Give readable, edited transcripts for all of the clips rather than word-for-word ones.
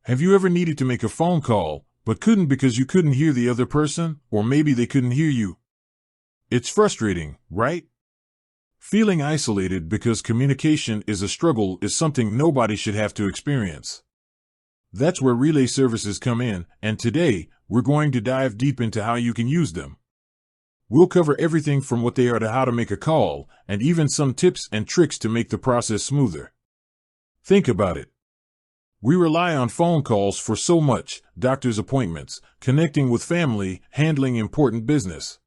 Have you ever needed to make a phone call, but couldn't because you couldn't hear the other person, or maybe they couldn't hear you? It's frustrating, right? Feeling isolated because communication is a struggle is something nobody should have to experience. That's where relay services come in, and today, we're going to dive deep into how you can use them. We'll cover everything from what they are to how to make a call, and even some tips and tricks to make the process smoother. Think about it. We rely on phone calls for so much: doctor's appointments, connecting with family, handling important business.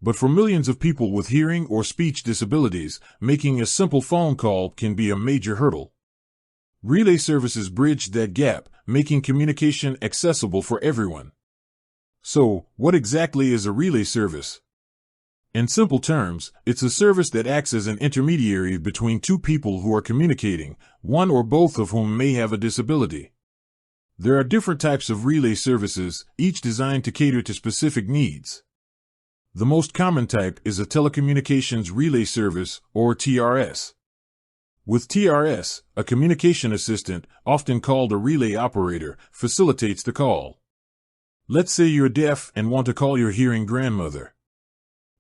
But for millions of people with hearing or speech disabilities, making a simple phone call can be a major hurdle. Relay services bridge that gap, making communication accessible for everyone. So, what exactly is a relay service? In simple terms, it's a service that acts as an intermediary between two people who are communicating, one or both of whom may have a disability. There are different types of relay services, each designed to cater to specific needs. The most common type is a telecommunications relay service, or TRS. With TRS, a communication assistant, often called a relay operator, facilitates the call. Let's say you're deaf and want to call your hearing grandmother.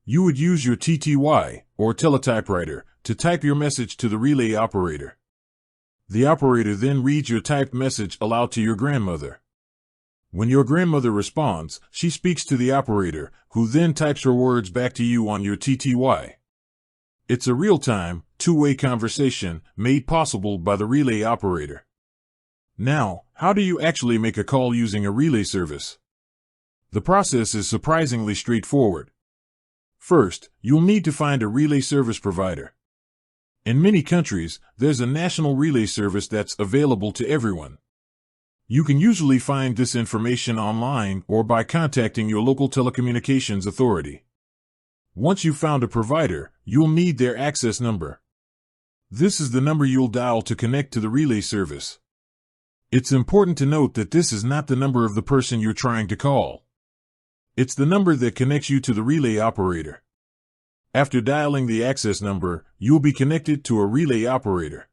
You would use your TTY, or teletypewriter, to type your message to the relay operator. The operator then reads your typed message aloud to your grandmother. When your grandmother responds, she speaks to the operator, who then types her words back to you on your TTY. It's a real-time, two-way conversation made possible by the relay operator. Now, how do you actually make a call using a relay service? The process is surprisingly straightforward. First, you'll need to find a relay service provider. In many countries, there's a national relay service that's available to everyone. You can usually find this information online or by contacting your local telecommunications authority. Once you've found a provider, you'll need their access number. This is the number you'll dial to connect to the relay service. It's important to note that this is not the number of the person you're trying to call. It's the number that connects you to the relay operator. After dialing the access number, you'll be connected to a relay operator.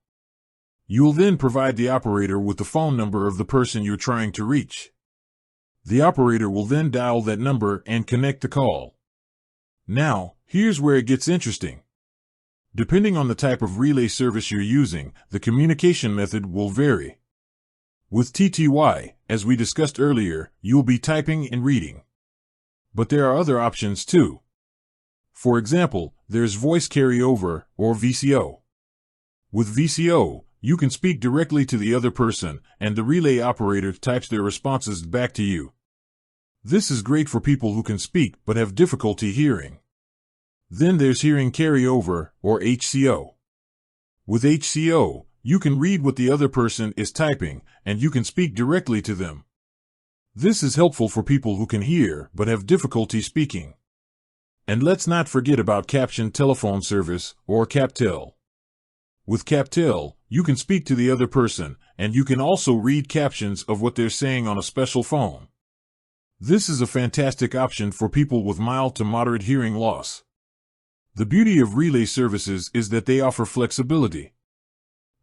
You'll then provide the operator with the phone number of the person you're trying to reach. The operator will then dial that number and connect the call. Now, here's where it gets interesting. Depending on the type of relay service you're using, the communication method will vary. With TTY, as we discussed earlier, you'll be typing and reading. But there are other options too. For example, there's voice carryover, or VCO. With VCO, you can speak directly to the other person, and the relay operator types their responses back to you. This is great for people who can speak but have difficulty hearing. Then there's hearing carryover, or HCO. With HCO, you can read what the other person is typing, and you can speak directly to them. This is helpful for people who can hear but have difficulty speaking. And let's not forget about captioned telephone service, or CapTel. With CapTel, you can speak to the other person, and you can also read captions of what they're saying on a special phone. This is a fantastic option for people with mild to moderate hearing loss. The beauty of relay services is that they offer flexibility.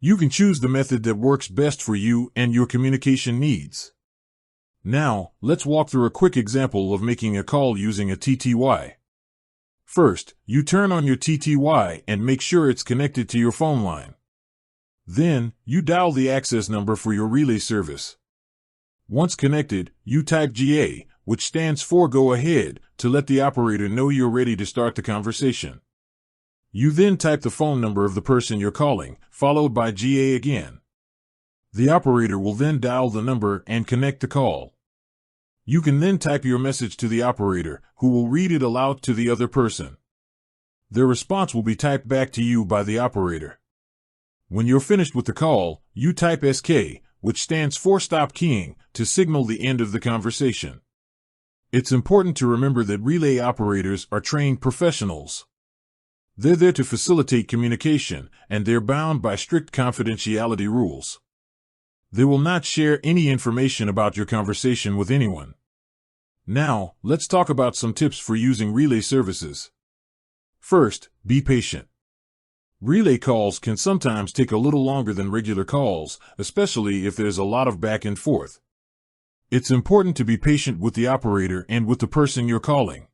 You can choose the method that works best for you and your communication needs. Now, let's walk through a quick example of making a call using a TTY. First, you turn on your TTY and make sure it's connected to your phone line. Then, you dial the access number for your relay service. Once connected, you type GA, which stands for Go Ahead, to let the operator know you're ready to start the conversation. You then type the phone number of the person you're calling, followed by GA again. The operator will then dial the number and connect the call. You can then type your message to the operator, who will read it aloud to the other person. Their response will be typed back to you by the operator. When you're finished with the call, you type SK, which stands for Stop Keying, to signal the end of the conversation. It's important to remember that relay operators are trained professionals. They're there to facilitate communication, and they're bound by strict confidentiality rules. They will not share any information about your conversation with anyone. Now, let's talk about some tips for using relay services. First, be patient. Relay calls can sometimes take a little longer than regular calls, especially if there's a lot of back and forth. It's important to be patient with the operator and with the person you're calling.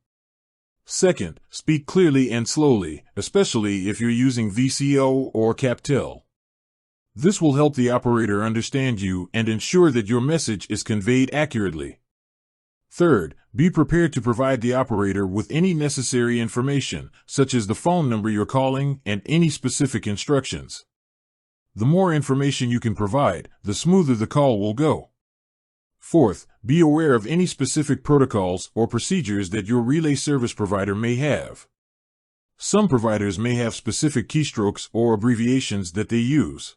Second, speak clearly and slowly, especially if you're using VCO or CapTel. This will help the operator understand you and ensure that your message is conveyed accurately. Third, be prepared to provide the operator with any necessary information, such as the phone number you're calling and any specific instructions. The more information you can provide, the smoother the call will go. Fourth, be aware of any specific protocols or procedures that your relay service provider may have. Some providers may have specific keystrokes or abbreviations that they use.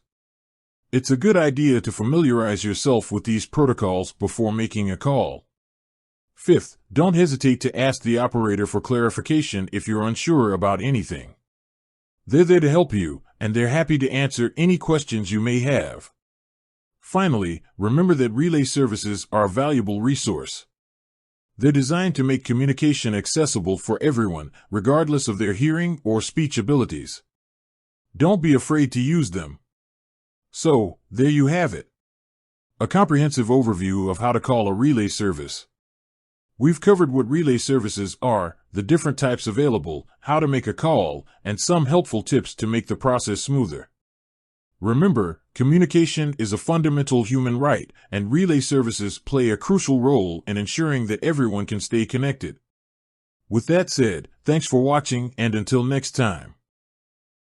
It's a good idea to familiarize yourself with these protocols before making a call. Fifth, don't hesitate to ask the operator for clarification if you're unsure about anything. They're there to help you, and they're happy to answer any questions you may have. Finally, remember that relay services are a valuable resource. They're designed to make communication accessible for everyone, regardless of their hearing or speech abilities. Don't be afraid to use them. So, there you have it. A comprehensive overview of how to call a relay service. We've covered what relay services are, the different types available, how to make a call, and some helpful tips to make the process smoother. Remember, communication is a fundamental human right, and relay services play a crucial role in ensuring that everyone can stay connected. With that said, thanks for watching, and until next time.